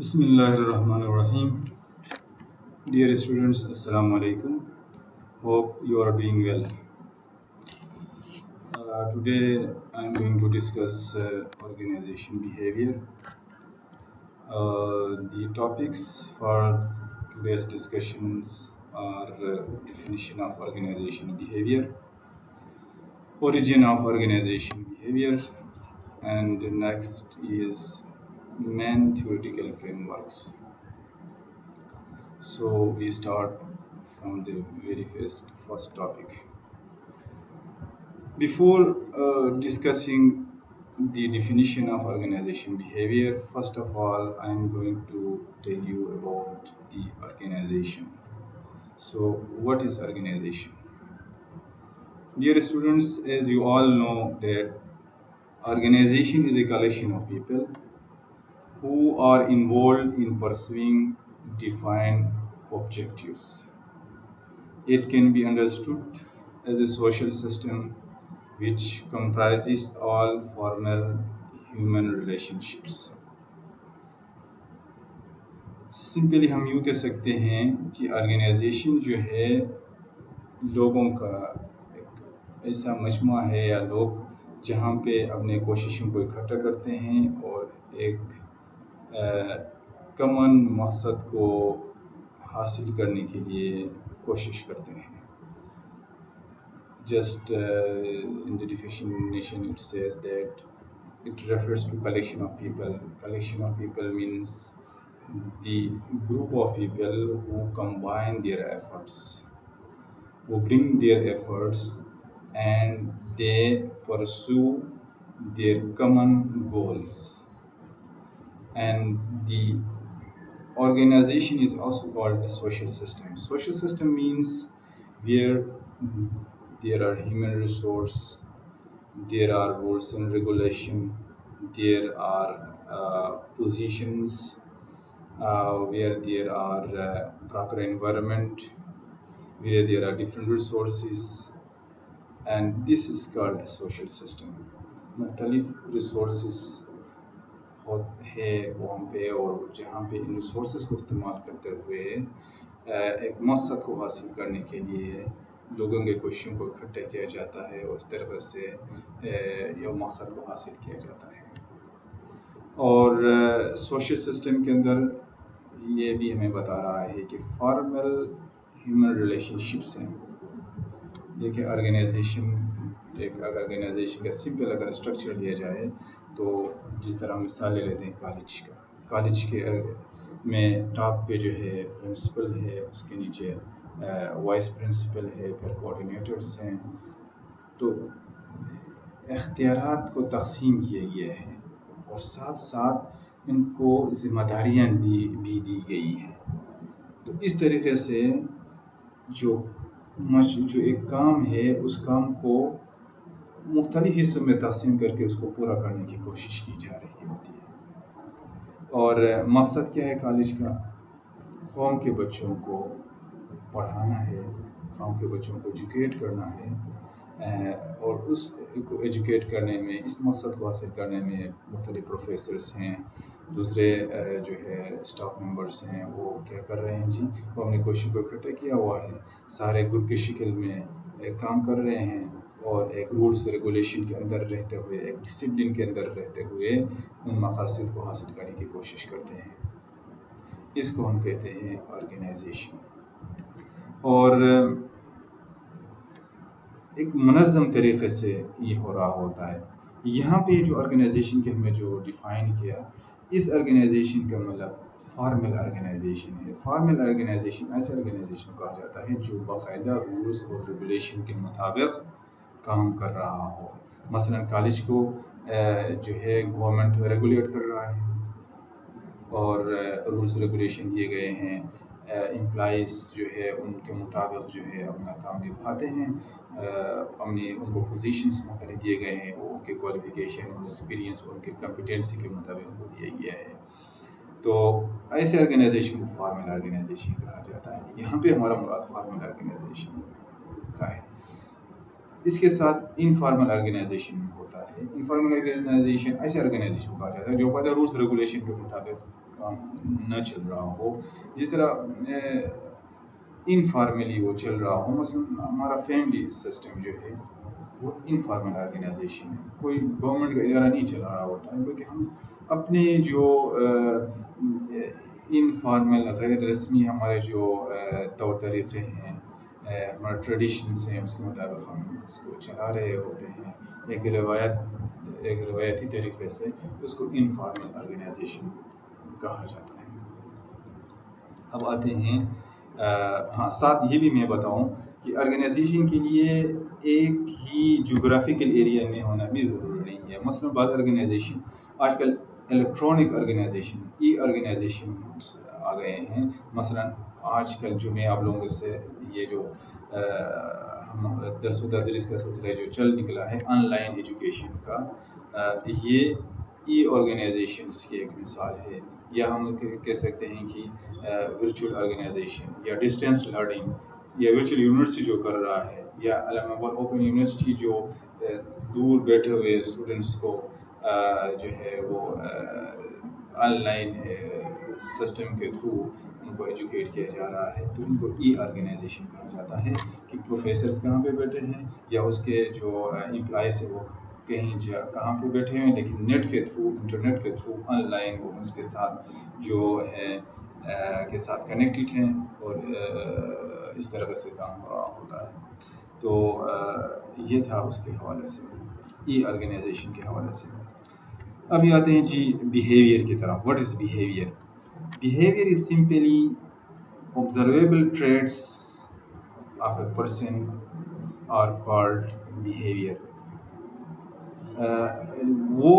Bismillahirrahmanirrahim. Dear students, Assalamu alaikum. Hope you are doing well. Today I am going to discuss organization behavior. The topics for today's discussions are definition of organization behavior, origin of organization behavior, and next is main theoretical frameworks. So we start from the very first topic. Before discussing the definition of organization behavior, first of all, I am going to tell you about the organization. So, what is organization? Dear students, as you all know that organization is a collection of people who are involved in pursuing defined objectives. It can be understood as a social system which comprises all formal human relationships. Simply ہم یوں کہہ سکتے ہیں کہ organization جو ہے لوگوں کا ایک ایسا مجموعہ ہے یا لوگ جہاں پہ اپنے کوششوں کو اکٹھا کرتے ہیں اور ایک کامن مقصد کو حاصل کرنے کے لیے کوشش کرتے ہیں. Just in the definition it says that it refers to collection of people. Collection of people means the group of people who combine their efforts, who bring their efforts and they pursue their common goals. And the organization is also called a social system. Social system means where there are human resource, there are rules and regulation, there are positions, where there are proper environment, where there are different resources, and this is called a social system. مختلف resources ہے وہاں پہ اور جہاں پہ ان resources کو استعمال کرتے ہوئے ایک مقصد کو حاصل کرنے کے لیے لوگوں کے کوششوں کو اکٹھا کیا جاتا ہے اور اس طرح سے یہ مقصد کو حاصل کیا جاتا ہے. اور سوشل سسٹم کے اندر یہ بھی ہمیں بتا رہا ہے کہ فارمل ہیومن ریلیشن شپس ہیں. دیکھیں ایک آرگنائزیشن کا سمپل اگر اسٹرکچر لیا جائے تو جس طرح مثال لے لیتے ہیں کالج کے میں ٹاپ پہ جو ہے پرنسپل ہے, اس کے نیچے وائس پرنسپل ہے, پھر کوآرڈینیٹرس ہیں. تو اختیارات کو تقسیم کیے گئے ہیں اور ساتھ ساتھ ان کو ذمہ داریاں بھی دی گئی ہیں. تو اس طریقے سے جو ایک کام ہے اس کام کو مختلف حصوں میں تقسیم کر کے اس کو پورا کرنے کی کوشش کی جا رہی ہوتی ہے. اور مقصد کیا ہے کالج کا؟ قوم کے بچوں کو پڑھانا ہے, قوم کے بچوں کو ایجوکیٹ کرنا ہے, اور اس کو ایجوکیٹ کرنے میں, اس مقصد کو حاصل کرنے میں مختلف پروفیسرس ہیں, دوسرے جو ہے اسٹاف ممبرس ہیں, وہ کیا کر رہے ہیں جی, وہ اپنی کوشش کو اکٹھا کیا ہوا ہے, سارے گروپ کی شکل میں کام کر رہے ہیں اور ایک رولس ریگولیشن کے اندر رہتے ہوئے, ایک ڈسپلن کے اندر رہتے ہوئے ان مقاصد کو حاصل کرنے کی کوشش کرتے ہیں. اس کو ہم کہتے ہیں آرگنائزیشن. اور ایک منظم طریقے سے یہ ہو رہا ہوتا ہے. یہاں پہ جو آرگنائزیشن کے ہمیں جو ڈیفائن کیا, اس آرگنائزیشن کا مطلب فارمل آرگنائزیشن ہے. فارمل آرگنائزیشن ایسے آرگنائزیشن کو کہا جاتا ہے جو باقاعدہ رولز اور ریگولیشن کے مطابق کام کر رہا ہو. مثلا کالج کو جو ہے گورنمنٹ ریگولیٹ کر رہا ہے اور رولز ریگولیشن دیے گئے ہیں, امپلائیز جو ہے ان کے مطابق جو ہے اپنا کام نبھاتے ہیں, ان کو پوزیشنز مختلف دیے گئے ہیں, وہ ان کے کوالیفیکیشن, ان ایکسپیرینس, ان کے کمپیٹنسی کے مطابق ان کو دیا گیا ہے. تو ایسے آرگنائزیشن کو فارمل آرگنائزیشن کہا جاتا ہے. یہاں پہ ہمارا مراد فارمل آرگنائزیشن کا ہے. اس کے ساتھ انفارمل آرگنائزیشن ہوتا ہے. انفارمل آرگنائزیشن ایسے آرگنائزیشن کو کہا جاتا ہے جو باقاعدہ رولز ریگولیشن کے مطابق کام نہ چل رہا ہو، جس طرح انفارملی وہ چل رہا ہو. مثلا ہمارا فیملی سسٹم جو ہے وہ انفارمل آرگنائزیشن ہے، کوئی گورنمنٹ کا ادارہ نہیں چلا رہا ہوتا ہے، بلکہ ہم اپنے جو انفارمل غیر رسمی ہمارے جو طور طریقے ہیں، ہمارے ٹریڈیشنس ہیں، اس کے مطابق ہم اس کو چلا رہے ہوتے ہیں. ایک روایتی طریقے سے اس کو انفارمل آرگنائزیشن کہا جاتا ہے. اب آتے ہیں ہاں، ساتھ یہ بھی میں بتاؤں کہ آرگنائزیشن کے لیے ایک ہی جغرافیکل ایریا میں ہونا بھی ضروری نہیں ہے. مثلا بعض آرگنائزیشن آج کل الیکٹرانک آرگنائزیشن، ای آرگنائزیشن آ گئے ہیں. مثلا آج کل جو میں آپ لوگوں سے یہ جو ہم درس و تدریس کا سلسلہ جو چل نکلا ہے آن لائن ایجوکیشن کا، یہ ای آرگنائزیشنس کی ایک مثال ہے. یا ہم کہہ سکتے ہیں کہ ورچوئل آرگنائزیشن یا ڈسٹینس لرننگ یا ورچوئل یونیورسٹی جو کر رہا ہے، یا علامہ اقبال اوپن یونیورسٹی جو دور بیٹھے ہوئے اسٹوڈنٹس کو جو ہے وہ آن لائن سسٹم کے تھرو ان کو ایجوکیٹ کیا جا رہا ہے. تو ان کو ای آرگنائزیشن کہا جاتا ہے کہ پروفیسرز کہاں پہ بیٹھے ہیں یا اس کے جو امپلائیز ہیں وہ کہیں کہاں پہ بیٹھے ہیں، لیکن نیٹ کے تھرو، انٹرنیٹ کے تھرو آن لائن وہ اس کے ساتھ جو ہے کے ساتھ کنیکٹڈ ہیں اور اس طرح سے کام ہو رہا ہوتا ہے. تو یہ تھا اس کے حوالے سے، ای آرگنائزیشن کے حوالے سے. ابھی آتے ہیں جی بیہیویئر کی طرف. What is behaviour? Behaviour is simply observable traits of a person are called behavior. وہ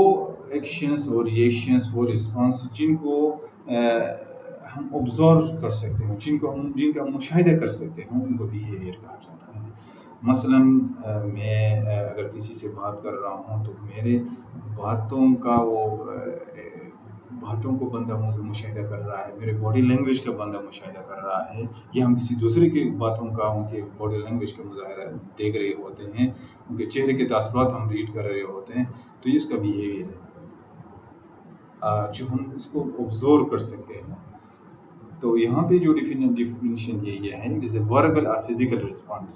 ایکشنز اور ریئیکشنز، وہ رسپانس جن کو ہم آبزرو کر سکتے ہیں، جن کا ہم مشاہدہ کر سکتے ہیں، ان کو بیہیویئر کہا جاتا ہے. مثلا میں اگر کسی سے بات کر رہا ہوں تو میرے باتوں کو بندہ مشاہدہ کر رہا ہے، میرے باڈی لینگویج کا بندہ مشاہدہ کر رہا ہے، یا ہم کسی دوسرے کی باتوں کا، ان کے باڈی لینگویج کا مظاہرہ دیکھ رہے ہوتے ہیں، ان کے چہرے کے تاثرات ہم ریڈ کر رہے ہوتے ہیں. تو یہ اس کا بیہیویئر ہے جو ہم اس کو آبزرو کر سکتے ہیں. تو یہاں پہ جو ڈیفینیشن دی گیا ہے، اٹ از اے وربل اور physical response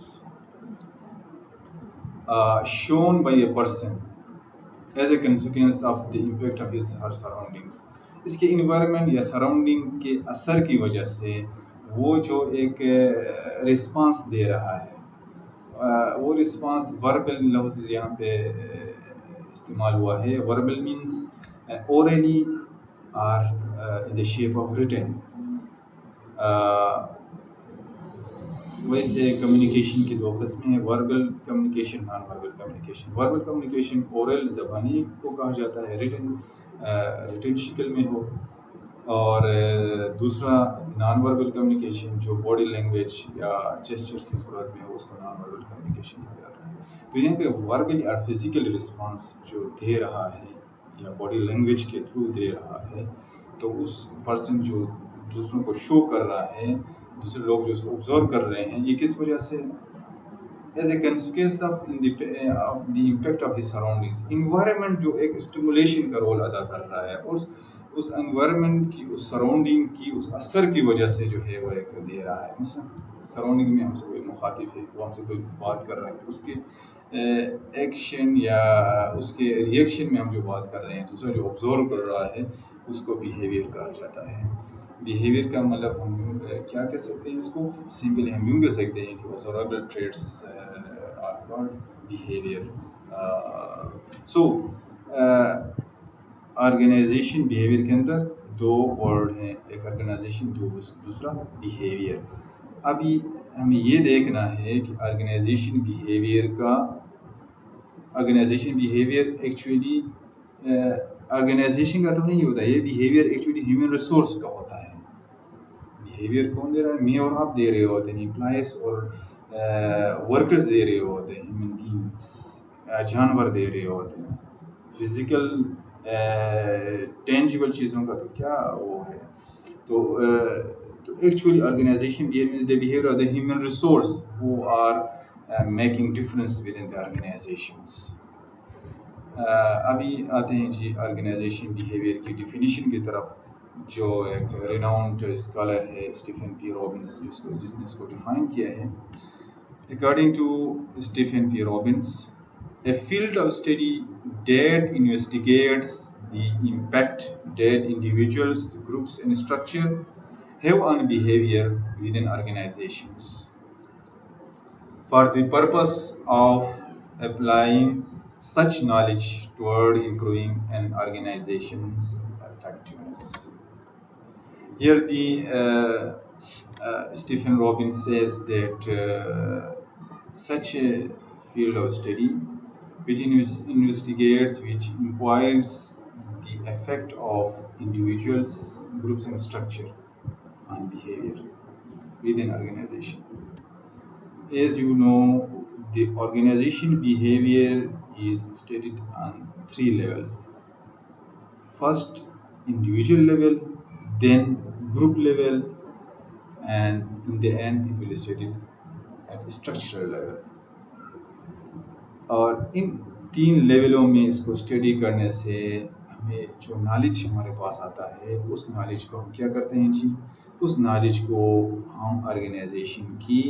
shown by a person as a consequence of the impact of his her surroundings. اس کے انوائرمنٹ یا سراؤنڈنگ کے اثر کی وجہ سے وہ جو ایک رسپانس دے رہا ہے، وہ رسپانس وربل لفظ یہاں پہ استعمال ہوا ہے. Verbal means orally or in the shape of written. ویسے کمیونیکیشن کی دو قسمیں ہیں، verbal communication, non verbal communication. Verbal communication oral زبانی کو کہا جاتا ہے، ریٹن شکل میں ہو، اور دوسرا نان وربل کمیونیکیشن جو باڈی لینگویج یا جسچرز کی صورت میں ہو، اس کو نان وربل کمیونیکیشن کہا جاتا ہے. تو یہاں پہ وربل اور فزیکل رسپانس جو دے رہا ہے یا باڈی لینگویج کے تھرو دے رہا ہے، تو اس پرسن جو دوسروں کو شو کر رہا ہے، دوسرے لوگ جو اس کو آبزرو کر رہے ہیں، یہ کس وجہ سے؟ As a consequence of the impact of his surroundings. Environment جو ایک اسٹیمولیشن کا رول ادا کر رہا ہے، اور اس انوائرمنٹ کی، اس سراؤنڈنگ کی، اس اثر کی وجہ سے جو ہے وہ ایک دے رہا ہے. مثلا سراؤنڈنگ میں ہم سے کوئی مخاطب ہے، وہ ہم سے کوئی بات کر رہا ہے، تو اس کے ایکشن یا اس کے ریئیکشن میں ہم جو بات کر رہے ہیں، دوسرا جو آبزرو کر رہا ہے، اس کو بیہیویئر کہا جاتا ہے. بیہیویئر کا مطلب ہم کیا کہہ سکتے ہیں؟ اس کو سمپلی ہم یوں کہہ سکتے ہیں کہ observable traits are called behavior. So organization behaviour کے اندر دو ورڈ ہیں، ایک آرگنائزیشن، دوسرا بیہیویئر. ابھی ہمیں یہ دیکھنا ہے کہ آرگنائزیشن بیہیویئر ایکچولی آرگنائزیشن کا تو نہیں ہوتا، یہ بیہیویئر ایکچولی ہیومن ریسورس کا ہوتا ہے. بیہیویئر کون دے رہا ہے؟ میں اور آپ دے رہے ہوتے ہیں، امپلائیز اور ورکرز دے رہے ہوتے ہیں، ہیومن بینگس، جانور دے رہے ہوتے ہیں. فزیکل ٹینجیبل چیزوں کا تو کیا وہ ہے. تو actually organization behaviour of the human resource who are making difference within the organizations. ابھی آتے ہیں جی آرگنائزیشن بیہیویئر کی ڈیفینیشن کی طرف. جو ایک ریناؤنڈ اسکالر ہے اسٹیفن پی رابنس جس نے اس کو ڈیفائن کیا ہے. According to Stephen P. Robbins, a field of study that investigates the impact that individuals, groups, and structure have on behavior within organizations for the purpose of applying such knowledge toward improving an organization's effectiveness. Here, the Stephen Robbins says that such a field of study which investigates, which inquires the effect of individuals, groups, and structure on behavior within organization. As you know, the organization behavior is studied on three levels. First, individual level, then group level, and in the end it will be studied at structural level. اور ان تین لیولوں میں اس کو study کرنے سے ہمیں جو knowledge ہمارے پاس آتا ہے اس نالج کو ہم کیا کرتے ہیں جی، اس نالج کو ہم آرگنائزیشن کی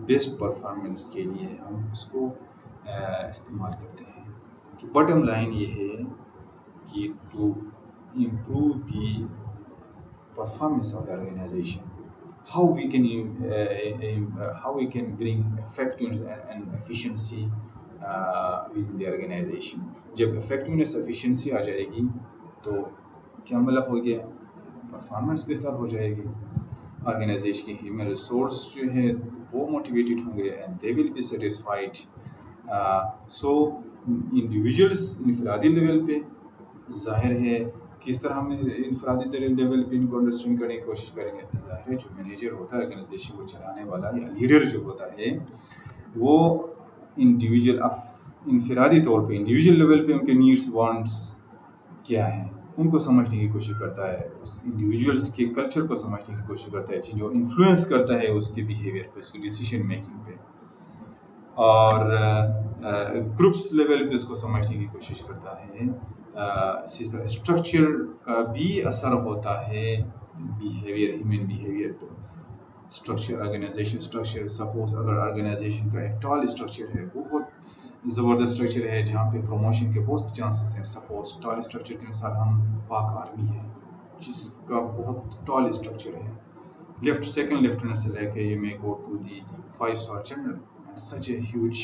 بیسٹ پرفارمنس کے لیے ہم اس کو استعمال کرتے ہیں. کہ باٹم لائن یہ ہے کہ to improve the performance of the organization, how we can bring effectiveness and efficiency within the organization. جب effectiveness efficiency آ جائے گی تو کیا مطلب ہو گیا، پرفارمنس بہتر ہو جائے گی، آرگنائزیشن کی ہیومن ریسورس جو ہے وہ موٹیویٹڈ ہوں گے and they will be satisfied. So individuals انفرادی لیول پہ ظاہر ہے کس طرح ہم انفرادی لیول پہ ان کو انڈرسٹینڈ کرنے کی کوشش کریں گے. ظاہر ہے جو مینیجر ہوتا ہے آرگنائزیشن کو چلانے والا یا لیڈر جو ہوتا ہے وہ انڈیویجول انفرادی طور پہ انڈیویجول لیول پہ ان کے نیڈس وانٹس کیا ہیں ان کو سمجھنے کی کوشش کرتا ہے، اس انڈیویجولس کے کلچر کو سمجھنے کی کوشش کرتا ہے جو انفلوئنس کرتا ہے اس کے بیہیویئر پہ، اس کی ڈیسیشن میکنگ پہ، اور گروپس لیول پہ اس کو سمجھنے کی کوشش کرتا ہے. اسی طرح اسٹرکچر کا بھی اثر ہوتا ہے بیہیویئر، ہیومن بیہیویئر پہ. اسٹرکچر، آرگنائزیشن اسٹرکچر، سپوز اگر آرگنائزیشن کا ایک ٹال اسٹرکچر ہے، بہت زبردست اسٹرکچر ہے جہاں پہ پروموشن کے بہت چانسز ہیں. سپوز ٹال اسٹرکچر کی مثال ہم پاک آرمی ہے جس کا بہت ٹال اسٹرکچر ہے، سیکنڈ لیفٹیننٹ سے لے کے you may go to the 5-star general. Such a huge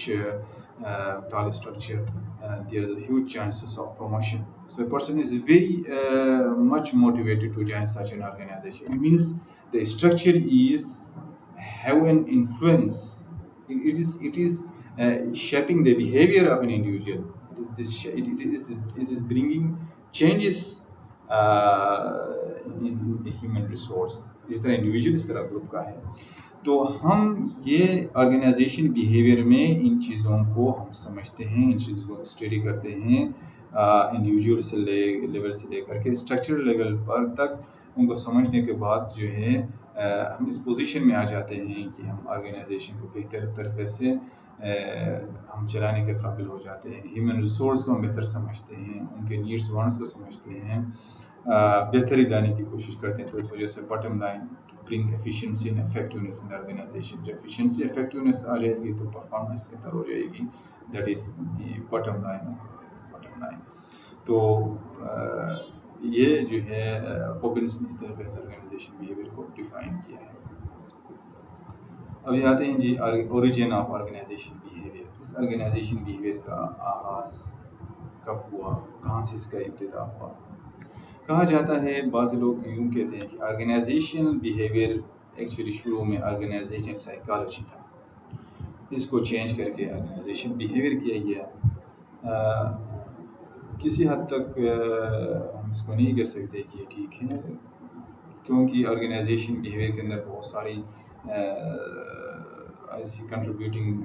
tall structure, there is a huge chances of promotion. So a person is very much motivated to join such an organization. It means the structure is have an influence. It is shaping the behavior of an individual. It is bringing changes in the human resource. اس طرح individual اس طرح group کا ہے. تو ہم یہ organization behaviour میں ان چیزوں کو ہم سمجھتے ہیں، ان چیزوں کو اسٹڈی کرتے ہیں انڈیویجول سے لیول سے لے کر کے اسٹرکچرل لیول پر تک. ان کو سمجھنے کے بعد جو ہے ہم اس پوزیشن میں آ جاتے ہیں کہ ہم آرگنائزیشن کو بہتر طریقے سے ہم چلانے کے قابل ہو جاتے ہیں. ہیومن ریسورس کو ہم بہتر سمجھتے ہیں، ان کے نیڈس وانٹس کو سمجھتے ہیں، بہتری لانے کی کوشش کرتے ہیں. تو اس وجہ سے bottom line bring efficiency and effectiveness in organization. جب ایفیشینسی افیکٹونیس آ جائے گی تو پرفارمنس بہتر ہو جائے گی. That is the bottom line. تو یہ جو ہے روبنس نے اس طریقے سے آرگنائزیشن بیہیویئر کو ڈیفائن کیا ہے. ابھی آتے ہیں جی اوریجن آف آرگنائزیشن بیہیویئر. اس آرگنائزیشن بیہیویئر کا آغاز کب ہوا، کہاں سے اس کا ابتدا ہوا؟ کہا جاتا ہے، بعض لوگ یوں کہتے ہیں کہ آرگنائزیشن بیہیویئر ایکچولی شروع میں آرگنائزیشن سائیکالوجی تھا، اس کو چینج کر کے آرگنائزیشن بیہیویئر کیا گیا. کسی حد تک ہم اس کو نہیں کہہ سکتے کہ یہ ٹھیک ہے، کیونکہ آرگنائزیشن بیہیویئر کے اندر بہت ساری ایسی کنٹریبیوٹنگ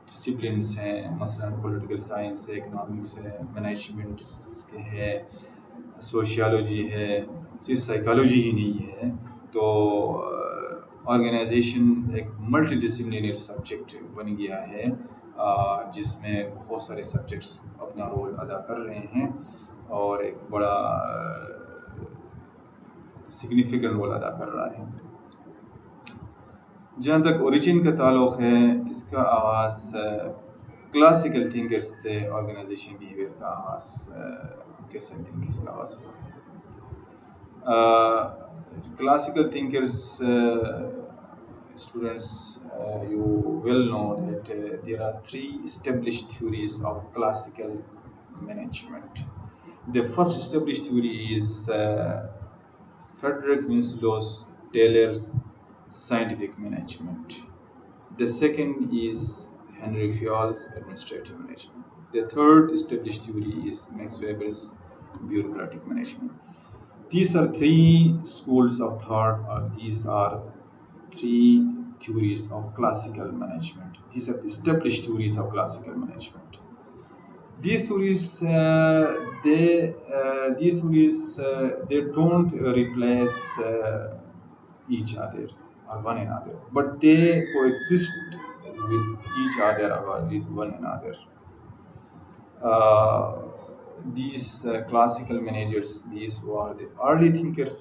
ڈسپلنس ہیں، مثلا پولیٹیکل سائنس ہے، اکنامکس ہے، مینجمنٹس کے ہے، سوشیالوجی ہے، صرف سائیکالوجی ہی نہیں ہے. تو آرگنائزیشن ایک ملٹی ڈسپلینری سبجیکٹ بن گیا ہے جس میں بہت سارے سبجیکٹس اپنا رول ادا کر رہے ہیں اور ایک بڑا سگنیفیکنٹ رول ادا کر رہا ہے. جہاں تک اوریجن کا تعلق ہے، اس کا آغاز کلاسیکل تھنکرز سے آرگنائزیشن بیہیویئر کا آغاز کہہ سکتے ہیں کس کا آغاز ہوا. Classical thinkers, students, you well know that there are three established theories of classical management. The first established theory is Frederick Winslow Taylor's scientific management. The second is Henry Fayol's administrative management. The third established theory is Max Weber's bureaucratic management. These are three schools of thought, or these are three theories of classical management. These are the established theories of classical management. These theories, they don't replace each other or one another, but they coexist with each other or with one another. These classical managers, these were the early thinkers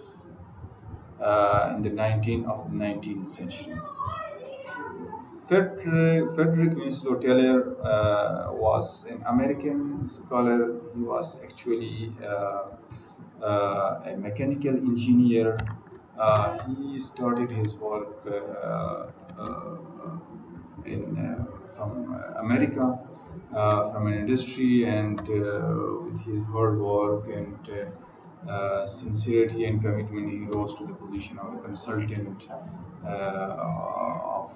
in the 19th century. Frederick Winslow Taylor was an American scholar. He was actually a mechanical engineer. He started his work from America, from an industry, and with his hard work and sincerity and commitment, he rose to the position of a consultant of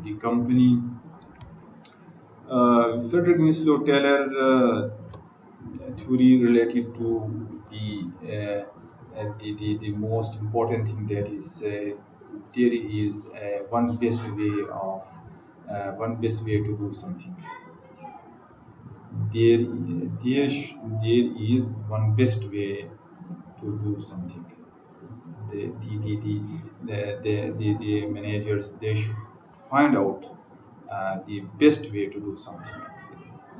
the company. Frederick Winslow Taylor theory related to the most important thing, that is there is one best way to do something. There is one best way to do something. The managers, they should find out the best way to do something.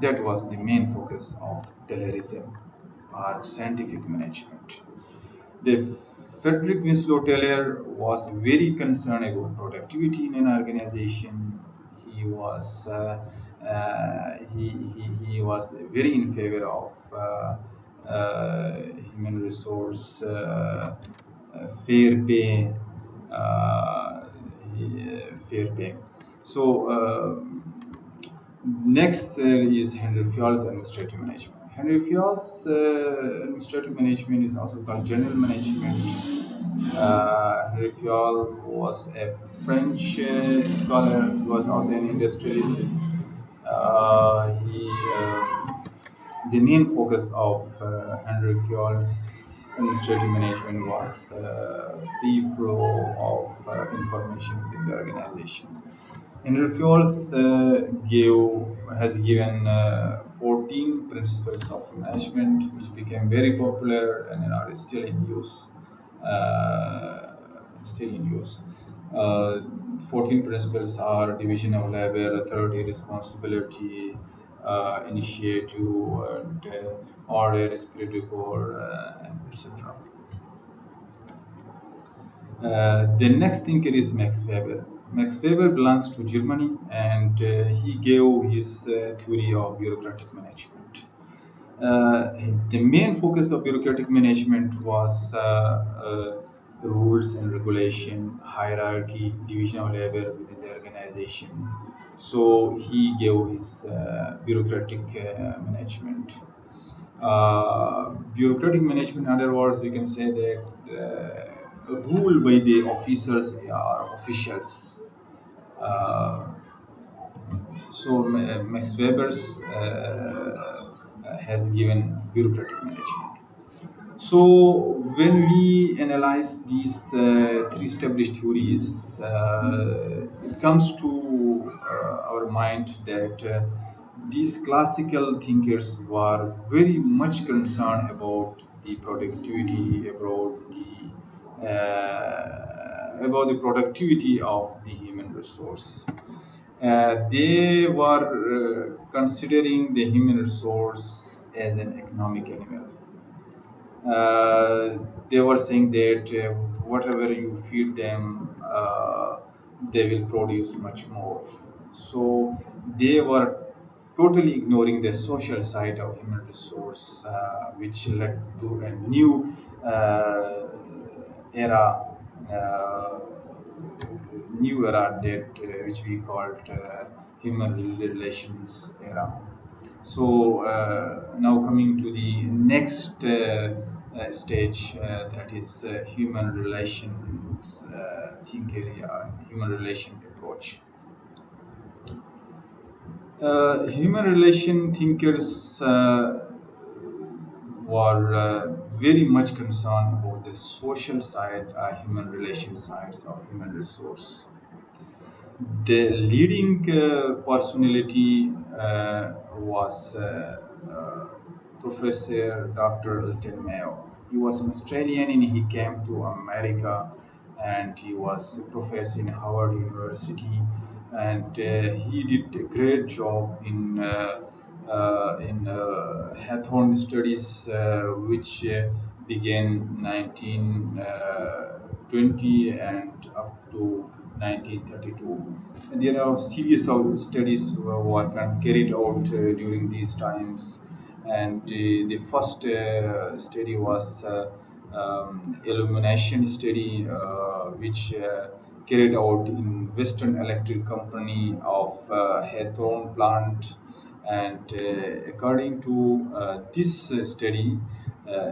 That was the main focus of Taylorism, or scientific management. The Frederick Winslow Taylor was very concerned about productivity in an organization. He was he was very in favor of human resource, fair pay, fair pay. So next is Henry Fayol's administrative management. Henry Fayol's administrative management is also called general management. Henry Fayol was a French scholar. He was also an industrialist. The main focus of Henry Fayol's administrative management was free flow of information within the organization. Henry Fayol's has given 14 principles of management, which became very popular and are still in use. 14 principles are division of labor, authority, responsibility, initiative, and order, esprit de corps, etc. The next thinker is Max Weber. Max Weber belongs to Germany, and he gave his theory of bureaucratic management. The main focus of bureaucratic management was rules and regulation, hierarchy, division of labor within the organization. So he gave his bureaucratic management. Bureaucratic management, in other words, we can say that rule by the officers or officials. So Max Weber's has given bureaucratic management. So when we analyze these three established theories, it comes to our mind that these classical thinkers were very much concerned about the productivity, about the productivity of the human resource. They were considering the human resource as an economic animal. uh, they were saying that whatever you feed them, they will produce much more. So they were totally ignoring the social side of human resource, which led to a new era, uh, new era that which we called human relations era. So now coming to the next stage, that is human relations think area, human relation approach. Human relation thinkers were very much concerned about the social side, human relation sides of human resource. The leading personality was Professor Dr. Elton Mayo. He was an Australian and he came to America, and he was a professor in Howard University, and he did a great job in Hawthorne studies, which began 1920 and up to 1932. And there are series of studies were carried out during these times, and the first study was illumination study, which carried out in Western Electric Company of Hawthorne plant. And according to this study, uh,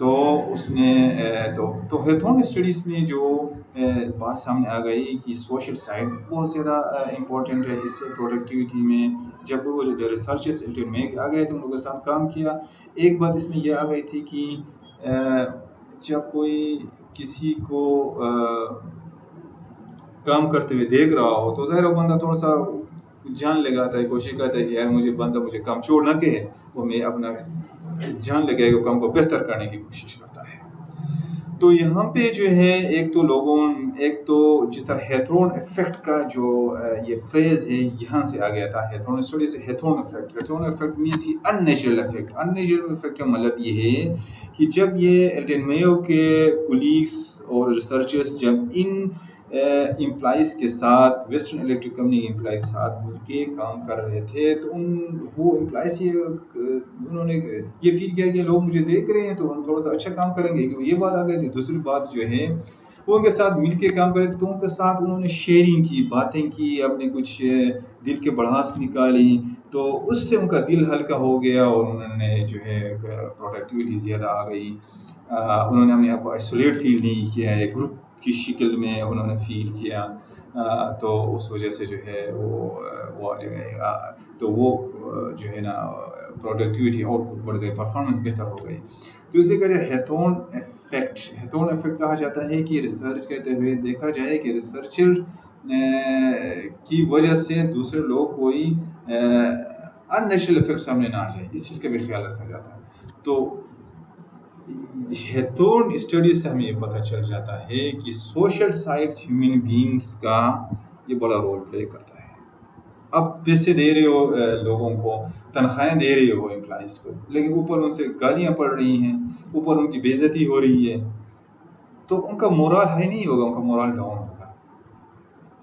تو اس نے تو ہیتھون studies میں جو بات سامنے آ گئی کہ social side بہت زیادہ امپورٹنٹ ہے. اس سے پروڈکٹیوٹی میں جب وہ ریسرچرز انٹر میں آ گئے تھے ان لوگوں کے ساتھ کام کیا. ایک بات اس میں یہ آ گئی تھی کہ جب کوئی کسی کو کام کرتے ہوئے دیکھ رہا ہو تو ظاہر بندہ تھوڑا سا جان لگاتا ہے, کوشش کرتا ہے کہ یار مجھے کام چھوڑ نہ کے وہ میں اپنا جان لگائے گا, کام کو بہتر کرنے کی کوشش کرتا ہے. تو یہاں پہ جو ہے ایک تو جس طرح ہیتھرون ایفیکٹ کا جو یہ فریز ہے یہاں سے آ گیا تھا. ہیتھرون اسٹڈی سے ہیتھرون ایفیکٹ مینس ان نیچرل ایفیکٹ. ان نیچرل ایفیکٹ کا مطلب یہ ہے کہ جب یہ ایلٹن میو کے کولیگس اور ریسرچرز جب ان امپلائیز کے ساتھ ویسٹرن الیکٹرک کمپنی کے امپلائیز کے ساتھ مل کے کام کر رہے تھے تو وہ امپلائیز انہوں نے یہ فیل کیا کہ لوگ مجھے دیکھ رہے ہیں تو ہم تھوڑا سا اچھا کام کریں گے. یہ بات آ گئی تھی. دوسری بات جو ہے وہ ان کے ساتھ مل کے کام کرے تو ان کے ساتھ انہوں نے شیئرنگ کی, باتیں کی, اپنے کچھ دل کے بڑھاس نکالی, تو اس سے ان کا دل ہلکا ہو گیا اور انہوں نے جو ہے پروڈکٹیوٹی زیادہ آ گئی. انہوں نے اپنے آپ کو آئسولیٹ فیل نہیں کیا ہے, گروپ کی شکل میں انہوں نے فیل کیا, تو اس وجہ سے جو ہے وہ آ جائے گا. تو وہ جو ہے نا پروڈکٹیوٹی آؤٹ پٹ بڑھ گئی, پرفارمنس بہتر ہو گئی. تو اسے کہتے ہیں ہیتھون ایفیکٹ کہا جاتا ہے کہ ریسرچ کرتے ہوئے دیکھا جائے کہ ریسرچر کی وجہ سے دوسرے لوگ کوئی ان نیچرل ایفیکٹ سامنے نہ آ جائے, اس چیز کا بھی خیال رکھا جاتا ہے. تو ہیتھون اسٹڈیز سے ہمیں یہ پتہ چل جاتا ہے کہ سوشل سائٹس ہیومن بینگس کا یہ بڑا رول پلے کرتا ہے. اب پیسے دے رہے ہو لوگوں کو, تنخواہیں دے رہے ہو امپلائیز کو, لیکن اوپر ان سے گالیاں پڑ رہی ہیں, اوپر ان کی بے عزتی ہو رہی ہے, تو ان کا مورال ہائی نہیں ہوگا, ان کا مورال ڈاؤن ہوگا.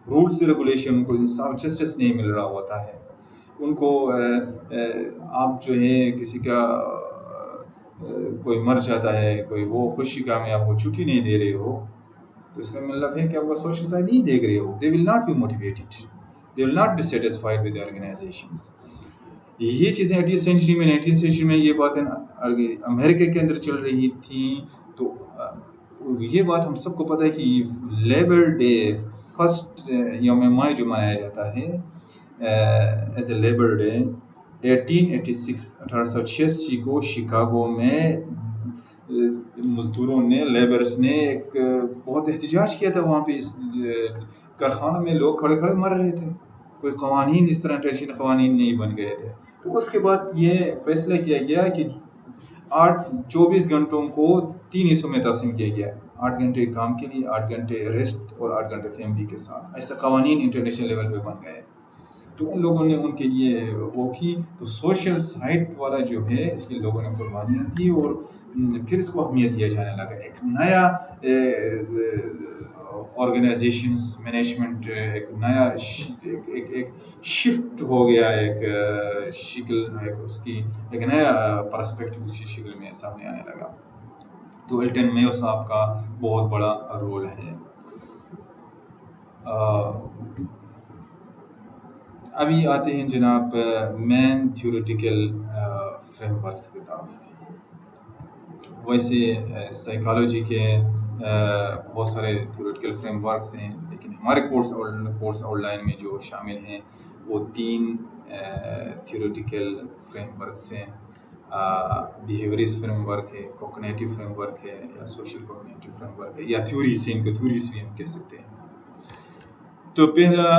رولس ریگولیشن, ان کو انصاف جسٹس نہیں مل رہا ہوتا ہے. ان کو آپ جو ہے کسی کا کوئی مر جاتا ہے, کوئی وہ خوشی کا میں آپ کو چھٹی نہیں دے رہے ہو, تو اس کا مطلب ہے کہ آپ کا سوشل سائڈ نہیں دیکھ رہے ہو. They will not be motivated. They will not be satisfied with the organizations. یہ چیزیں 18th سینچری میں 19th سینچری میں یہ باتیں امریکہ کے اندر چل رہی تھیں. تو یہ بات ہم سب کو پتہ ہے کہ لیبر ڈے فرسٹ یوم مائی جو منایا جاتا ہے ایز اے لیبر ڈے 1886 کو شکاگو میں مزدوروں نے, لیبرز نے ایک بہت احتجاج کیا تھا. وہاں پہ اس کارخانوں میں لوگ کھڑے کھڑے مر رہے تھے, کوئی قوانین اس طرح ٹریڈیشنل قوانین نہیں بن گئے تھے. تو اس کے بعد یہ فیصلہ کیا گیا کہ 24 گھنٹوں کو 3 حصوں میں تقسیم کیا گیا. 8 گھنٹے کام کے لیے, 8 گھنٹے ریسٹ اور 8 گھنٹے فیملی کے ساتھ. ایسے قوانین انٹرنیشنل لیول پہ بن گئے. تو ان لوگوں نے ان کے لیے وہ کی. تو سوشل سائٹ والا جو ہے اس کے لوگوں نے قربانیاں دی اور پھر اس کو اہمیت دیا جانے لگا. ایک نیا آرگنائزیشنز مینجمنٹ, ایک نیا ایک شفٹ ہو گیا, ایک شکل, اس کی ایک نیا پرسپیکٹو اسی شکل میں سامنے آنے لگا. تو ایلٹن میو صاحب کا بہت بڑا رول ہے. ابھی آتے ہیں جناب مین تھیوریٹیکل فریم ورکس کی طرف. ویسے سائیکالوجی کے بہت سارے تھیوریٹیکل فریم ورکس ہیں, لیکن ہمارے کورس آؤٹ لائن میں جو شامل ہیں وہ 3 تھیوریٹیکل فریم ورکس ہیں. بیہیویئرس فریم ورک ہے, کوگنیٹو فریم ورک ہے, یا سوشل کوگنیٹو فریم ورک ہے, یا تھیوریز ہیں, ان کو تھیوریز بھی ہم کہہ سکتے ہیں. تو پہلا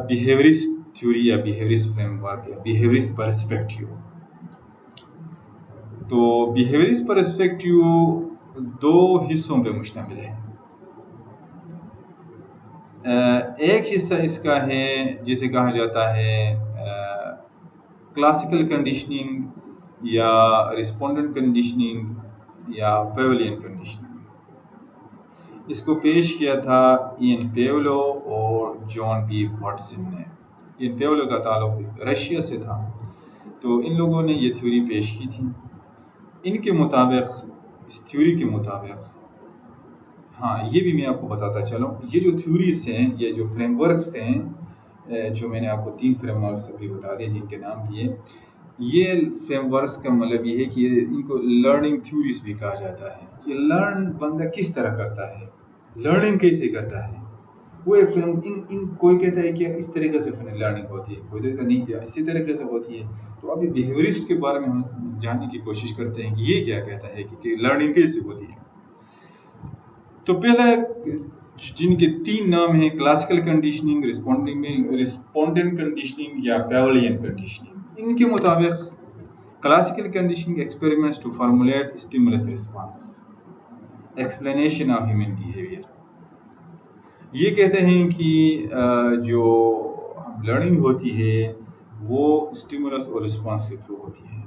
بیہیویئرس تھیوری یا بیہیویئرس فریم ورک یا بیہیویئرس پرسپیکٹیو. تو بیہیویئرس پرسپیکٹیو 2 حصوں پہ مشتمل ہے. ایک حصہ اس کا ہے جسے کہا جاتا ہے کلاسیکل کنڈیشننگ یا رسپونڈنٹ کنڈیشننگ یا پیولین کنڈیشننگ. اس کو پیش کیا تھا این پیولو اور جان بی واٹسن نے. این پیولو کا تعلق رشیا سے تھا, تو ان لوگوں نے یہ تھیوری پیش کی تھی. ان کے مطابق, اس تھیوری کے مطابق, ہاں یہ بھی میں آپ کو بتاتا چلوں, یہ جو تھیوریز ہیں, یہ جو فریم ورکس ہیں, جو میں نے آپ کو 3 فریم ورکس ابھی بتا دیے جن کے نام لیے, یہ فریم ورکس کا مطلب یہ ہے کہ ان کو لرننگ تھیوریز بھی کہا جاتا ہے کہ لرن بندہ کس طرح کرتا ہے، لرننگ کیسے کرتا ہے. وہ ایک فلم ان کوئی کہتا ہے کہ اس طریقے سے لرننگ ہوتی ہے، کوئی کہتا نہیں کہ اسی طریقے سے ہوتی ہے. تو ابھی بیہیورسٹ کے بارے میں ہم جاننے کی کوشش کرتے ہیں کہ یہ کیا کہتا ہے کہ لرننگ کیسے ہوتی ہے. تو پہلا جن کے 3 نام ہیں، کلاسیکل کنڈیشننگ، رسپونڈنٹ کنڈیشننگ یا پیولین کنڈیشننگ. ان کے مطابق classical conditioning experiments to formulate stimulus response, explanation of human behaviour. یہ کہتے ہیں کہ جو لرننگ ہوتی ہے وہ اسٹیمولس اور رسپانس کے تھرو ہوتی ہے.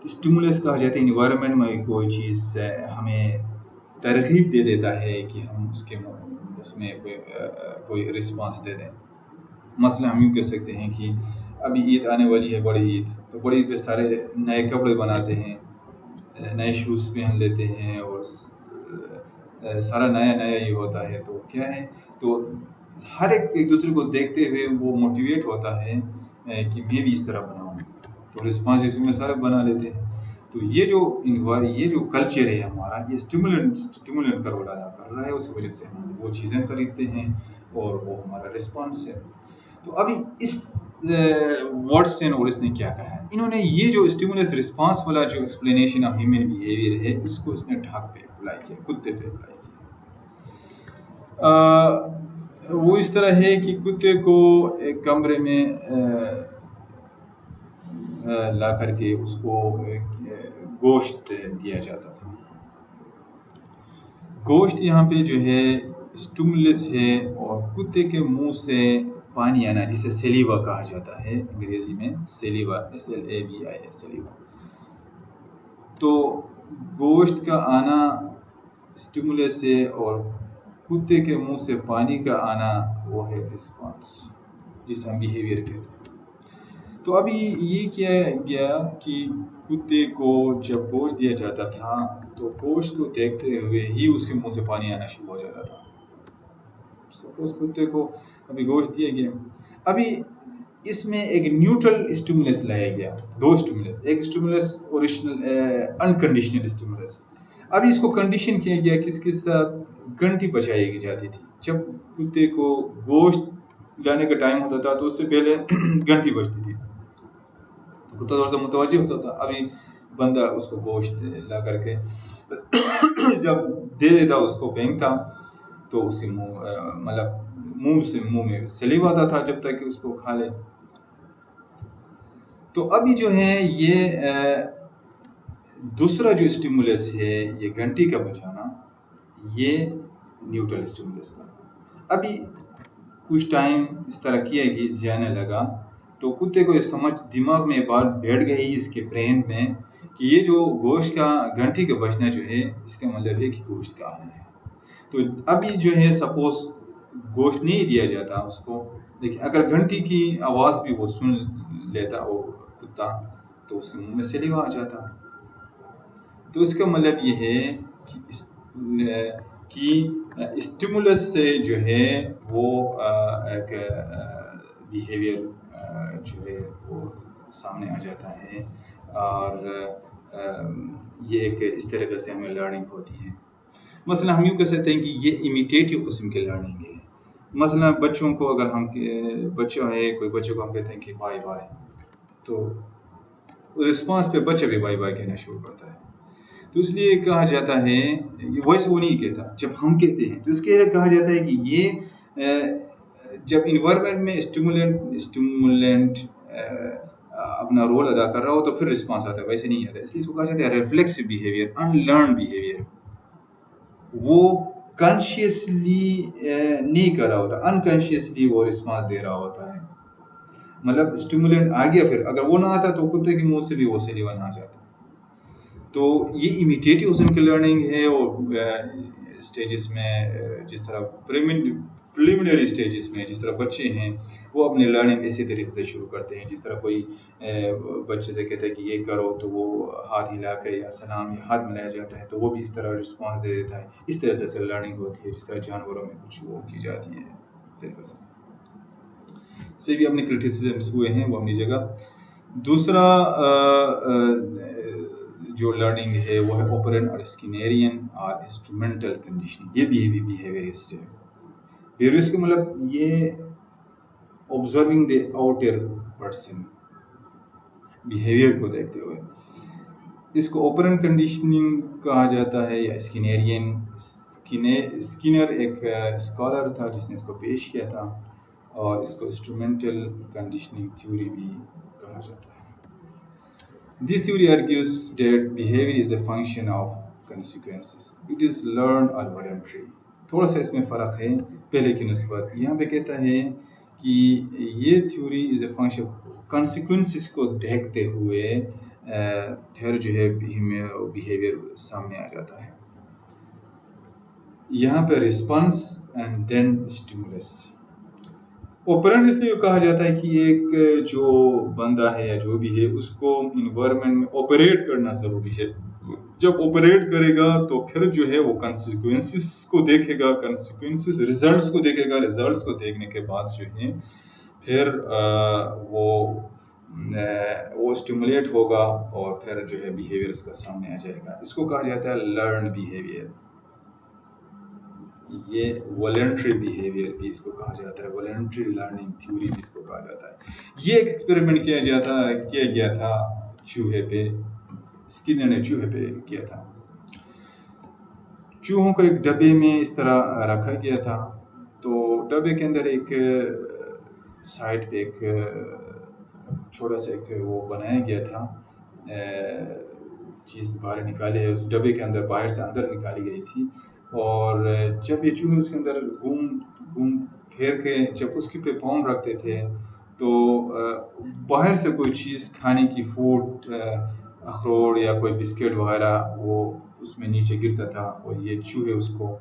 اسٹیمولس کہا جاتا ہے انوائرمنٹ میں کوئی چیز ہمیں ترغیب دے دیتا ہے کہ ہم اس میں کوئی رسپانس دے دیں. مثلا ہم یوں کہہ سکتے ہیں کہ ابھی عید آنے والی ہے، بڑی عید. تو بڑی عید پہ سارے نئے کپڑے بناتے ہیں، نئے شوز پہن لیتے ہیں اور سارا نیا نیا یہ ہوتا ہے. تو کیا ہے، تو ہر ایک دوسرے کو دیکھتے ہوئے وہ موٹیویٹ ہوتا ہے کہ میں بھی اس طرح بناؤں. تو رسپانس اس میں سارے بنا لیتے ہیں. تو یہ جو کلچر ہے ہمارا، یہ اسٹیمولنٹ کا رول ادا کر رہا ہے. اس وجہ سے ہم وہ چیزیں خریدتے ہیں اور وہ ہمارا رسپانس ہے. تو ابھی اس واٹسن اور اس نے کیا کہا ہے، انہوں نے یہ جو اسٹیمولس رسپانس والا جو ایکسپلینیشن آف ہیومن بیہیویئر ہے، اس کو اس نے ڈھاگ پہ اپلائی کیا، کتے پہ اپلائی کیا. وہ اس طرح ہے کہ کتے کو ایک کمرے میں لا کر کے اس کو گوشت دیا جاتا تھا. گوشت یہاں پہ جو ہے اسٹیمولس ہے، اور کتے کے منہ سے پانی آنا جسے سیلیوا کہا جاتا ہے انگریزی میں، سیلیوا SLAVIA سیلیوا. تو گوشت کا آنا اسٹیمولس ہے اور کتے کے منہ سے پانی کا آنا وہ ہے رسپانس، جسے ہم بیہیویئر کہتے ہیں. تو ابھی یہ کیا گیا کہ کتے کو جب گوشت دیا جاتا تھا تو گوشت کو دیکھتے ہوئے ہی اس کے منہ سے پانی آنا شروع ہو جاتا تھا. سپوز کتے کو ابھی گوشت دیا گیا، ابھی اس میں ایک نیوٹرل اسٹیمولس لایا گیا. 2 اسٹیمولس، ایک اسٹیمولس اوریجنل انکنڈیشنل اسٹیمولس. ابھی اس کو کنڈیشن کیا گیا، کس کے ساتھ؟ گھنٹی بجائی جاتی تھی. جب کتے کو گوشت لانے کا ٹائم ہوتا تھا تو اس سے پہلے گھنٹی بجتی تھی، کتا تھوڑا سا متوجہ ہوتا تھا. ابھی بندہ اس کو گوشت لا کر کے جب دے دیتا اس کو پھینکتا تو اس کے منہ میں سلیوا آتا تھا جب تک کہ اس کو کھا لے. تو ابھی جو ہے یہ دوسرا جو اسٹیمولس ہے، یہ گھنٹی کا بجانا، یہ نیوٹرل اسٹیمولس تھا. ابھی کچھ ٹائم اس طرح کیا جانے لگا تو کتے کو یہ سمجھ دماغ میں بات بیٹھ گئی، اس کے برین میں، کہ یہ جو گوشت کا گھنٹی کا بجنا جو ہے، اس کا مطلب ہے کہ گوشت کا آنا ہے. تو ابھی جو ہے سپوز گوشت نہیں دیا جاتا اس کو، لیکن اگر گھنٹی کی آواز بھی وہ سن لیتا وہ کتا تو اس کے منہ میں سلیوا آ جاتا. تو اس کا مطلب یہ ہے کہ اسٹیمولس سے جو ہے وہ ایک بیہیویئر جو ہے وہ سامنے آ جاتا ہے، اور یہ ایک اس طریقے سے ہمیں لرننگ ہوتی ہے. مثلا ہم یوں کہہ سکتے ہیں کہ یہ امیٹیٹیو قسم کی لرننگ ہے. مثلا بچوں کو اگر ہم بچہ ہے، کوئی بچے کو ہم کہتے ہیں کہ بائے بائے، تو رسپانس پہ بچہ بھی بائے بائے کہنا شروع کرتا ہے. تو اس لیے کہا جاتا ہے، ویسے وہ نہیں کہتا، جب ہم کہتے ہیں تو اس کے لیے کہا جاتا ہے کہ یہ جب انوائرمنٹ میں اسٹیمولنٹ اپنا رول ادا کر رہا ہو تو پھر رسپانس آتا ہے، ویسے نہیں آتا. اس لیے اس کو کہا جاتا ہے ریفلیکسو بیہیویئر، ان لرن بیہیویئر. وہ کانشیسلی نہیں کر رہا ہوتا، انکانشیسلی وہ رسپانس دے رہا ہوتا ہے. مطلب اسٹیمولنٹ آ گیا، پھر اگر وہ نہ آتا تو کتے کے منہ سے بھی وہ سلیوا نہ جاتا. تو یہ امیٹیٹیو قسم کی لرننگ ہے. اور اسٹیجز میں جس طرح پریلیمنری اسٹیجز میں جس طرح بچے ہیں وہ اپنی لرننگ اسی طریقے سے شروع کرتے ہیں. جس طرح کوئی بچے سے کہتا ہے کہ یہ کرو تو وہ ہاتھ ہلا کے یا سلام یا ہاتھ ملایا جاتا ہے تو وہ بھی اس طرح رسپانس دے دیتا ہے. اس طریقے سے لرننگ ہوتی ہے جس طرح جانوروں میں کچھ وہ کی جاتی ہے. اس پہ بھی اپنے کرٹیسزمس ہوئے ہیں، وہ اپنی جگہ. دوسرا جو لرننگ ہے وہ ہے اوپرنٹ اور اسکینیرین اور انسٹرومنٹل کنڈیشننگ. یہ بیہیویئرسٹ ہے. بیہیویئرسٹ کا مطلب یہ observing the outer person, behaviour کو دیکھتے ہوئے. اس کو اوپرنٹ کنڈیشننگ کہا جاتا ہے یا اسکینیرین. اسکینر ایک اسکالر تھا جس نے اس کو پیش کیا تھا، اور اس کو انسٹرومنٹل کنڈیشننگ تھیوری بھی کہا جاتا ہے. This theory argues that behavior is a function of consequences. It is learned or voluntary. تھوڑا سا اس میں فرق ہے پہلے کی نسبت. یہاں پہ کہتا ہے کہ یہ theory is a function consequences کو دیکھتے ہوئے پھر جو ہے بیہیویئر سامنے آ جاتا ہے. یہاں پہ response and then stimulus. Operant اس لیے کہا جاتا ہے کہ ایک جو بندہ ہے یا جو بھی ہے اس کو انوائرمنٹ میں آپریٹ کرنا ضروری ہے. جب آپریٹ کرے گا تو پھر جو ہے وہ کنسیکوینسز کو دیکھے گا، کنسیکوینسز ریزلٹس کو دیکھے گا. ریزلٹس کو دیکھنے کے بعد جو ہے پھر وہ اسٹیمولیٹ ہوگا اور پھر جو ہے بیہیویئر اس کا سامنے آ جائے گا. اس کو کہا جاتا ہے لرنڈ بیہیویئر. یہ والنٹری بیہیویئر بھی اس کو کہا جاتا ہے، والنٹری لرننگ تھیوری بھی اس کو کہا جاتا ہے. یہ ایک ایکسپیریمنٹ کیا گیا تھا چوہے پہ. اسکینر نے چوہے پہ کیا تھا. چوہوں کو ایک ڈبے میں اس طرح رکھا گیا تھا. تو ڈبے کے اندر ایک سائڈ پہ ایک چھوٹا سا ایک وہ بنایا گیا تھا چیز باہر نکالی ہے اس ڈبے کے اندر، باہر سے اندر نکالی گئی تھی. اور جب یہ چوہے اس کے اندر گھوم پھیر کے جب اس کے پہ پاؤں رکھتے تھے تو باہر سے کوئی چیز کھانے کی فوڈ، اخروٹ یا کوئی بسکٹ وغیرہ وہ اس میں نیچے گرتا تھا اور یہ چوہے اس کو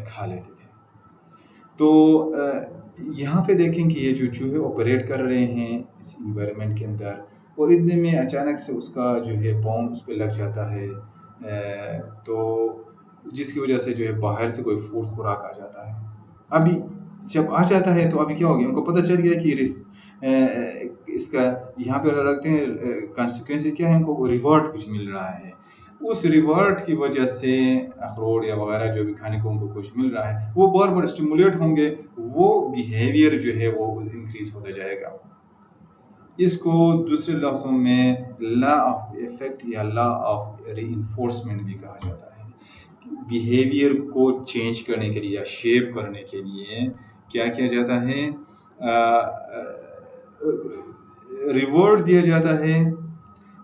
کھا لیتے تھے. تو یہاں پہ دیکھیں کہ یہ جو چوہے آپریٹ کر رہے ہیں اس انوائرمنٹ کے اندر، اور اتنے میں اچانک سے اس کا جو ہے پاؤں اس پہ لگ جاتا ہے، تو جس کی وجہ سے جو ہے باہر سے کوئی فوڈ خوراک آ جاتا ہے. ابھی جب آ جاتا ہے تو ابھی کیا ہو گیا، ان کو پتہ چل گیا کہ اس کا یہاں پہ رکھتے ہیں کانسیکوینسز کیا ہے، ان کو ریوارڈ کچھ مل رہا ہے. اس ریوارڈ کی وجہ سے اخروٹ یا وغیرہ جو بھی کھانے کو ان کو کچھ مل رہا ہے وہ بار بار اسٹیمولیٹ ہوں گے، وہ بیہیویئر جو ہے وہ انکریز ہوتا جائے گا. اس کو دوسرے لفظوں میں لا آف ایفیکٹ یا لا آف ری انفورسمنٹ بھی کہا جاتا ہے. بیہیویئر کو چینج کرنے کے لیے یا شیپ کرنے کے لیے کیا کیا جاتا ہے، ریوارڈ دیا جاتا ہے.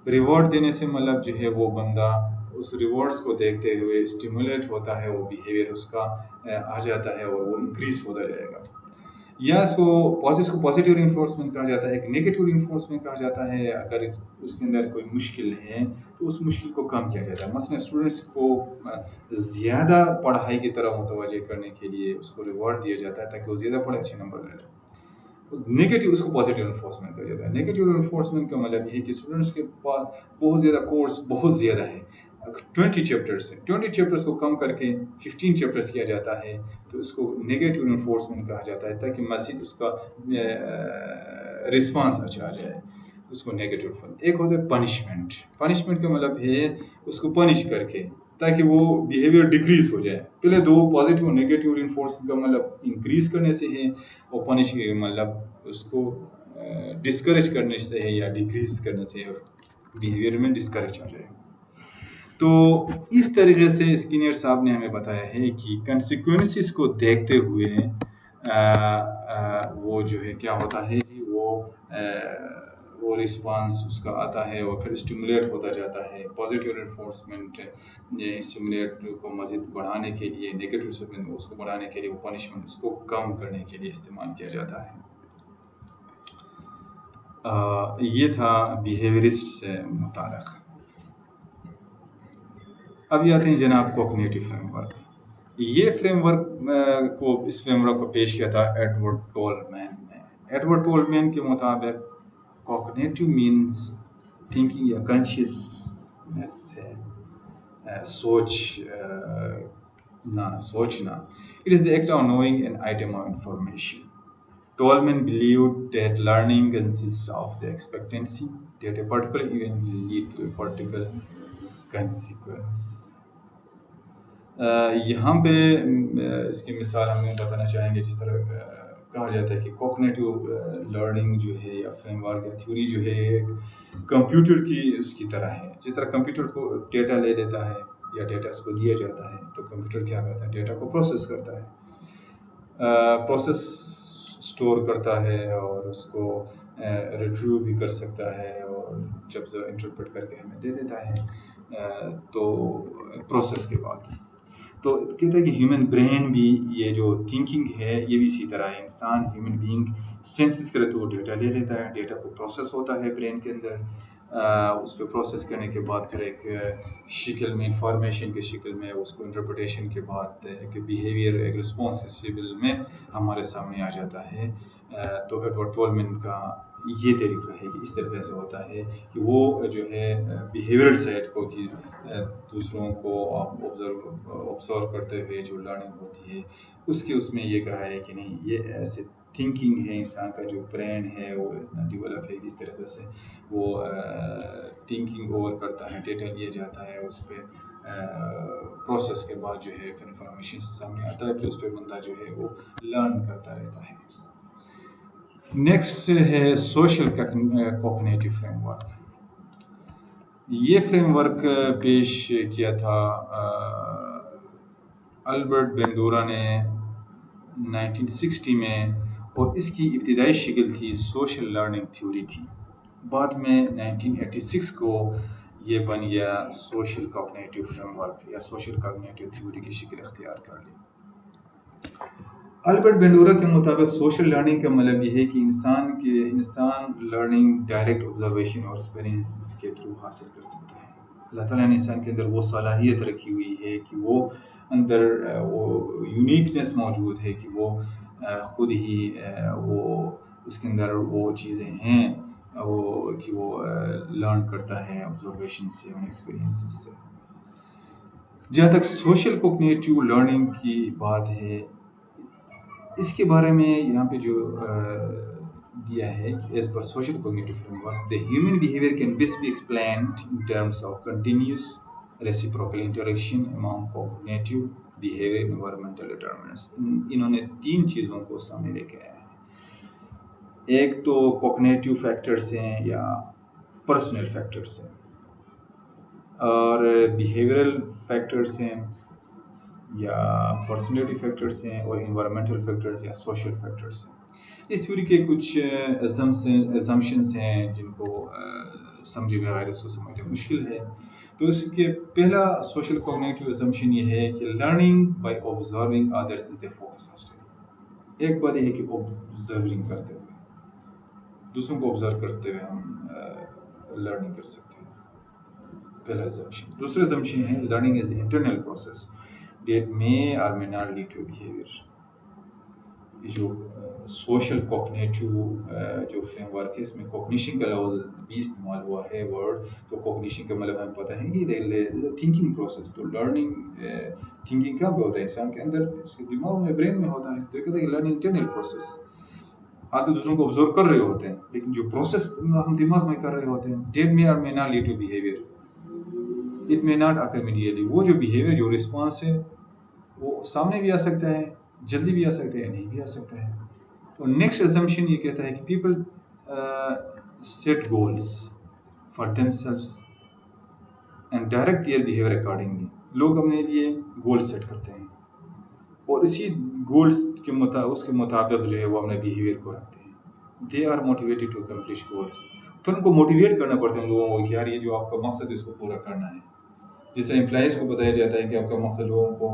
ریوارڈ دینے سے مطلب جو ہے وہ بندہ اس ریوارڈز کو دیکھتے ہوئے اسٹیمولیٹ ہوتا ہے، وہ بیہیویئر اس کا آ جاتا ہے اور وہ انکریز ہوتا جائے گا. یا اس کو پازیٹیو انفورسمنٹ کہا جاتا ہے. ایک نیگیٹو انفورسمنٹ کہا جاتا ہے اگر اس کے اندر کوئی مشکل ہے تو اس مشکل کو کم کیا جاتا ہے. مثلا اسٹوڈنٹس کو زیادہ پڑھائی کی طرف متوجہ کرنے کے لیے اس کو ریوارڈ دیا جاتا ہے تاکہ وہ زیادہ پڑھے، اچھے نمبر لے لے. نیگیٹو اس کو پازیٹیو انفورسمنٹ کہا جاتا ہے. نیگیٹو انفورسمنٹ کا مطلب یہ ہے کہ اسٹوڈنٹس کے پاس بہت زیادہ کورس بہت زیادہ ہے، 20 چیپٹرس ہیں، 20 چیپٹرس کو کم کر کے 15 چیپٹرس کیا جاتا ہے تو اس کو نیگیٹو انفورسمنٹ کہا جاتا ہے تاکہ مزید اس کا رسپانس اچھا آ جائے. اس کو نیگیٹو. ایک ہوتا ہے پنشمنٹ. پنشمنٹ کا مطلب ہے اس کو پنش کر کے تاکہ وہ بیہیویئر ڈیکریز ہو جائے. پہلے دو پازیٹیو نیگیٹو انفورس کا مطلب انکریز کرنے سے ہے، اور پنش کا مطلب اس کو ڈسکریج کرنے سے ہے یا ڈیکریز کرنے سے بیہیویئر میں ڈسکریج آ جائے. تو اس طریقے سے اسکینر صاحب نے ہمیں بتایا ہے کہ کنسیکوینسز کو دیکھتے ہوئے وہ جو ہے کیا ہوتا ہے کہ وہ رسپانس اس کا آتا ہے اور پھر اسٹیمولیٹ ہوتا جاتا ہے. پازیٹیو انفورسمنٹ اسٹیمولیٹ کو مزید بڑھانے کے لیے، نیگیٹو اس کو بڑھانے کے لیے، وہ پنشمنٹ اس کو کم کرنے کے لیے استعمال کیا جاتا ہے. یہ تھا بیہیویئرسٹ سے متعلق. اب یہ آتے ہیں جناب کوگنیٹو فریم ورک. یہ فریم ورک اس فریم ورک کو پیش کیا تھا ایڈورڈ ٹولمین نے. ایڈورڈ ٹولمین کے مطابق کوگنیٹو مینس تھنکنگ یا کانشیسنیس ہے، سوچنا. It is the act of knowing an item of information. Tolman believed that learning consists of the expectancy that a particular event will lead to a particular consequence. یہاں پہ اس کی مثال ہم بتانا چاہیں گے جس طرح کہا جاتا ہے کہ کوگنیٹو لرننگ جو ہے یا فریم ورک یا تھیوری جو ہے ایک کمپیوٹر کی اس کی طرح ہے. جس طرح کمپیوٹر کو ڈیٹا لے لیتا ہے یا ڈیٹا اس کو دیا جاتا ہے تو کمپیوٹر کیا کرتا ہے, ڈیٹا کو پروسیس کرتا ہے, پروسیس اسٹور کرتا ہے اور اس کو ریٹریو بھی کر سکتا ہے اور جب انٹرپریٹ کر کے ہمیں دے دیتا ہے تو پروسیس کے بعد. تو کہتا ہے کہ ہیومن برین بھی یہ جو تھنکنگ ہے یہ بھی اسی طرح ہے. انسان ہیومن بینگ سینسز کرے تو وہ ڈیٹا لے لیتا ہے, ڈیٹا کو پروسیس ہوتا ہے برین کے اندر, اس پہ پروسیس کرنے کے بعد پھر ایک شکل میں انفارمیشن کے شکل میں اس کو انٹرپریٹیشن کے بعد ایک بیہیویئر ایک رسپانس شکل میں ہمارے سامنے آ جاتا ہے. تو ایڈورڈ ٹولمن کا یہ طریقہ ہے کہ اس طریقے سے ہوتا ہے کہ وہ جو ہے بیہیویئرل سائڈ کو کہ دوسروں کو آبزرو کرتے ہوئے جو لرننگ ہوتی ہے اس میں یہ کہا ہے کہ نہیں یہ ایسے تھنکنگ ہے, انسان کا جو برین ہے وہ اتنا ڈیولپ ہے کہ اس طریقے سے وہ تھنکنگ اوور کرتا ہے, ڈیٹا لیا جاتا ہے, اس پہ پروسیس کے بعد جو ہے پھر انفارمیشن سامنے آتا ہے, پھر اس پہ بندہ جو ہے وہ لرن کرتا رہتا ہے. نیکسٹ ہے سوشل کوگنیٹو فریم ورک. یہ فریم ورک پیش کیا تھا البرٹ بینڈورا نے 1960 میں, اور اس کی ابتدائی شکل تھی سوشل لرننگ تھیوری تھی. بعد میں 1986 کو یہ بن گیا سوشل کوگنیٹو فریم ورک یا سوشل کوگنیٹو تھیوری کی شکل اختیار کر لی. البرٹ بینڈورا کے مطابق سوشل لرننگ کا مطلب یہ ہے کہ انسان لرننگ ڈائریکٹ آبزرویشن اور ایکسپیرینس کے تھرو حاصل کر سکتا ہے. اللہ تعالیٰ نے انسان کے اندر وہ صلاحیت رکھی ہوئی ہے کہ وہ اندر وہ یونیکنیس موجود ہے کہ وہ خود ہی وہ اس کے اندر وہ چیزیں ہیں وہ کہ وہ لرن کرتا ہے آبزرویشن سے اور ایکسپیرینس سے. جہاں تک سوشل کوگنیٹو لرننگ کی بات ہے, اس کے بارے میں یہاں پہ جو دیا ہے کہ as per social cognitive frame work the human behavior can best be explained in terms of continuous reciprocal interaction among cognitive behavior environmental determinants. انہوں نے 3 چیزوں کو سامنے لے کے آیا ہے. ایک تو کوگنیٹو فیکٹرز ہیں یا پرسنل فیکٹرز ہیں, اور بیہیورل فیکٹرز ہیں یا پرسنالٹی فیکٹرز ہیں, اور انوائرمنٹل فیکٹرز یا سوشل فیکٹرز ہیں. اس تھیوری کے کچھ اسمپشنز ہیں جن کو سمجھے بغیر اس کو سمجھنا مشکل ہے. تو اس کے پہلا سوشل کوگنیٹو اسمپشن یہ ہے کہ learning by observing others is the focus of study. ایک بات یہ ہے کہ آبزرونگ کرتے ہوئے, دوسروں کو آبزرو کرتے ہوئے ہم لرننگ کر سکتے ہیں, پہلا اسمپشن. دوسرا اسمپشن ہے learning is internal process that may or may not lead to behavior. جو سوشل کوگنیٹو جو فریم ورک ہے اس میں کوگنیشن کا لفظ بھی استعمال ہوا ہے ورڈ. تو کوگنیشن کا مطلب ہمیں پتہ ہے کہ تھنکنگ پروسیس. تو لرننگ تھنکنگ کہاں پہ ہوتا ہے, انسان کے اندر اس کے دماغ میں برین میں ہوتا ہے. تو یہ کہتا ہے کہ لرننگ انٹرنل پروسیس. آپ تو دوسروں کو آبزرو کر رہے ہوتے ہیں لیکن جو پروسیس ہم دماغ میں کر رہے ہوتے ہیں that may or may not lead to behavior. It may not occur immediately. وہ جو بیہیویئر جو رسپانس ہے وہ سامنے بھی آ سکتا ہے, جلدی بھی آ سکتا ہے, نہیں بھی آ سکتا ہے. تو نیکسٹ اسمپشن یہ کہتا ہے کہ people set goals for themselves and direct their behaviour accordingly. لوگ اپنے لیے گول سیٹ کرتے ہیں اور اسی گولس کے مطابق جو ہے وہ اپنے بیہیویئر کو رکھتے ہیں. They are motivated to accomplish goals. پھر ان کو موٹیویٹ کرنا پڑتا ہے لوگوں کو کہ یار یہ جو آپ کا مقصد ہے اس کو پورا کرنا ہے. جس طرح امپلائیز کو بتایا جاتا ہے کہ آپ کا مقصد لوگوں کو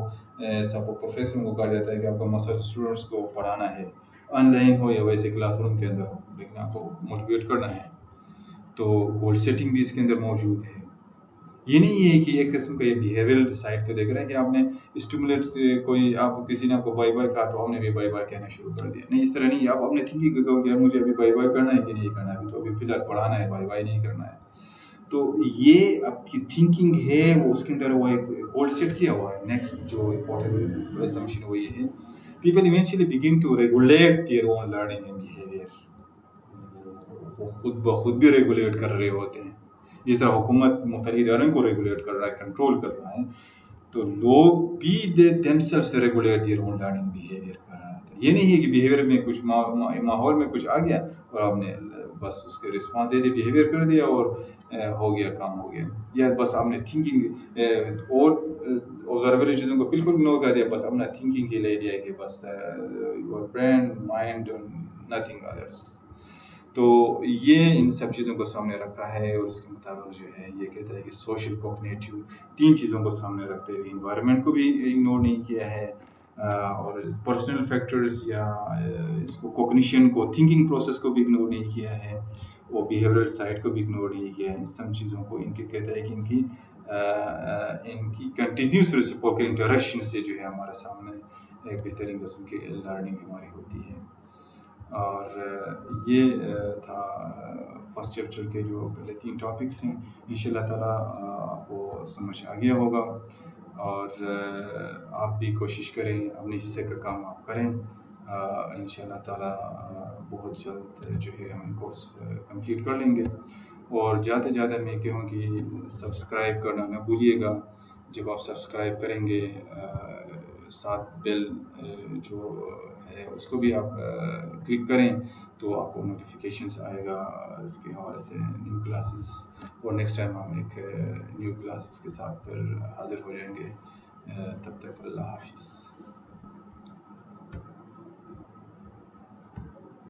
پروفیسروں کو کہا جاتا ہے کہ آپ کا مقصد اسٹوڈنٹس کو پڑھانا ہے, آن لائن ہو یا ویسے کلاس روم کے اندر ہو, لیکن آپ کو موٹیویٹ کرنا ہے. تو گول سیٹنگ بھی اس کے اندر موجود ہے. یہ نہیں ہے کہ ایک قسم کا یہ بیہیویئرل سائڈ کو دیکھ رہے ہیں کہ آپ نے اسٹیمولیٹ سے کوئی آپ کسی نے آپ کو بائی بائی کہا تو آپ نے بھی بائی بائی کہنا شروع کر دیا. نہیں, اس طرح نہیں. آپ اپنے تھنکنگ کو کہو کہ یار مجھے ابھی بائی بائی کرنا ہے کہ نہیں کرنا ہے, ابھی تو ابھی فی الحال پڑھانا ہے, بائی بائی نہیں کرنا ہے. تو یہ آپ کی تھنکنگ ہے وہ اس کے اندر وہ ایک گول سیٹ کیا ہوا ہے. نیکسٹ جو امپورٹنٹ اسمپشن وہ یہ ہے people eventually begin to regulate their own learning and behavior. وہ خود بخود بھی ریگولیٹ کر رہے ہوتے ہیں. جس طرح حکومت مختلف اداروں کو ریگولیٹ کر رہا ہے, کنٹرول کر رہا ہے, تو لوگ بھی themselves regulate their own learning behaviour کر رہا ہے. یہ نہیں ہے کہ بیہیویئر میں کچھ ماحول میں کچھ آ گیا اور آپ نے بس اس کے رسپانس دے دیا, بیہیویئر کر دیا اور ہو گیا, کام ہو گیا. یا بس آپ نے تھنکنگ اور آبزرویبل چیزوں کو بالکل اگنور کر دیا, بس اپنا تھنکنگ ہی لے لیا کہ بس یور برین مائنڈ نتھنگ ادرس. تو یہ ان سب چیزوں کو سامنے رکھا ہے, اور اس کے مطابق جو ہے یہ کہتا ہے کہ سوشل کوگنیٹو تین چیزوں کو سامنے رکھتے ہوئے انوائرمنٹ کو بھی اگنور نہیں کیا ہے, اور پرسنل فیکٹرز یا اس کو کوگنیشن کو, تھنکنگ پروسیس کو بھی اگنور نہیں کیا ہے, وہ بیہیویئرل سائڈ کو بھی اگنور نہیں کیا ہے. ان سب چیزوں کو ان کے کہتا ہے کہ ان کی کنٹینیوس ریسیپروکل انٹریکشن سے جو ہے ہمارے سامنے ایک بہترین قسم کی لرننگ ہماری ہوتی ہے. اور یہ تھا فرسٹ چیپٹر کے جو پہلے 3 ٹاپکس ہیں. انشاءاللہ تعالیٰ آپ کو سمجھ آ گیا ہوگا, اور آپ بھی کوشش کریں, اپنے حصے کا کام آپ کریں. انشاءاللہ تعالیٰ بہت جلد جو ہے ہم کورس کمپلیٹ کر لیں گے. اور زیادہ زیادہ میں کہوں کہ سبسکرائب کرنا نہ بھولیے گا. جب آپ سبسکرائب کریں گے, ساتھ بیل جو ہے اس کو بھی آپ کلک کریں تو آپ کو نوٹیفیکیشنس آئے گا اس کے حوالے سے نیو کلاسز. اور نیکسٹ ٹائم ہم ایک نیو کلاسز کے ساتھ پھر حاضر ہو جائیں گے. تب تک اللہ حافظ.